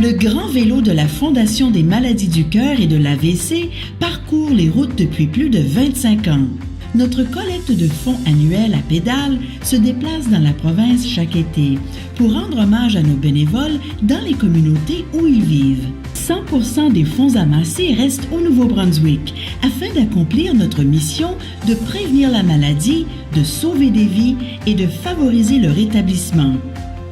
Le grand vélo de la Fondation des maladies du cœur et de l'AVC parcourt les routes depuis plus de 25 ans. Notre collecte de fonds annuelle à pédales se déplace dans la province chaque été pour rendre hommage à nos bénévoles dans les communautés où ils vivent. 100% des fonds amassés restent au Nouveau-Brunswick afin d'accomplir notre mission de prévenir la maladie, de sauver des vies et de favoriser le rétablissement.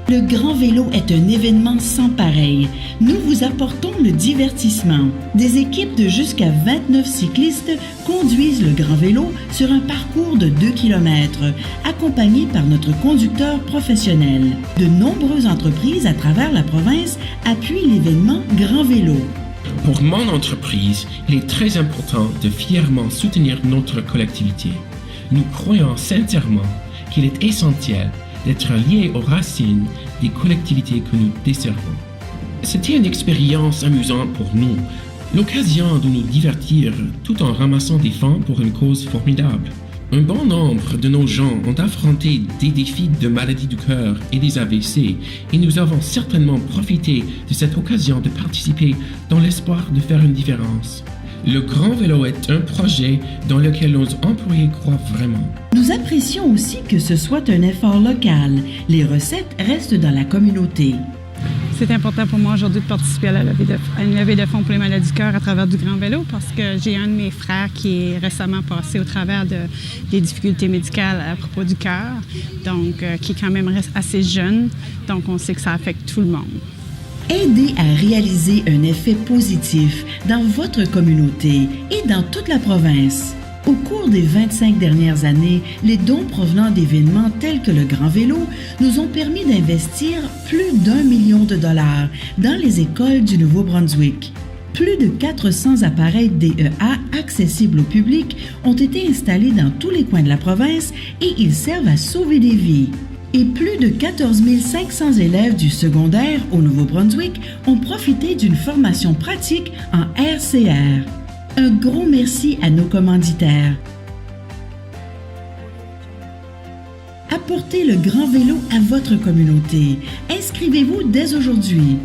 Le Grand Vélo est un événement sans pareil. Nous vous apportons le divertissement. Des équipes de jusqu'à 29 cyclistes conduisent le Grand Vélo sur un parcours de 2 km, accompagnés par notre conducteur professionnel. De nombreuses entreprises à travers la province appuient l'événement Grand Vélo. Pour mon entreprise, il est très important de fièrement soutenir notre collectivité. Nous croyons sincèrement qu'il est essentiel d'être lié aux racines des collectivités que nous desservons. C'était une expérience amusante pour nous, l'occasion de nous divertir tout en ramassant des fonds pour une cause formidable. Un bon nombre de nos gens ont affronté des défis de maladies du cœur et des AVC, et nous avons certainement profité de cette occasion de participer dans l'espoir de faire une différence. Le Grand Vélo est un projet dans lequel nos employés croient vraiment. Nous apprécions aussi que ce soit un effort local. Les recettes restent dans la communauté. C'est important pour moi aujourd'hui de participer à une levée de fonds pour les maladies du cœur à travers du Grand Vélo parce que j'ai un de mes frères qui est récemment passé au travers des difficultés médicales à propos du cœur, donc qui est quand même assez jeune, donc on sait que ça affecte tout le monde. Aidez à réaliser un effet positif dans votre communauté et dans toute la province. Au cours des 25 dernières années, les dons provenant d'événements tels que le Grand Vélo nous ont permis d'investir plus d'1 million de dollars dans les écoles du Nouveau-Brunswick. Plus de 400 appareils DEA accessibles au public ont été installés dans tous les coins de la province et ils servent à sauver des vies. Et plus de 14 500 élèves du secondaire au Nouveau-Brunswick ont profité d'une formation pratique en RCR. Un gros merci à nos commanditaires. Apportez le Grand Vélo à votre communauté. Inscrivez-vous dès aujourd'hui.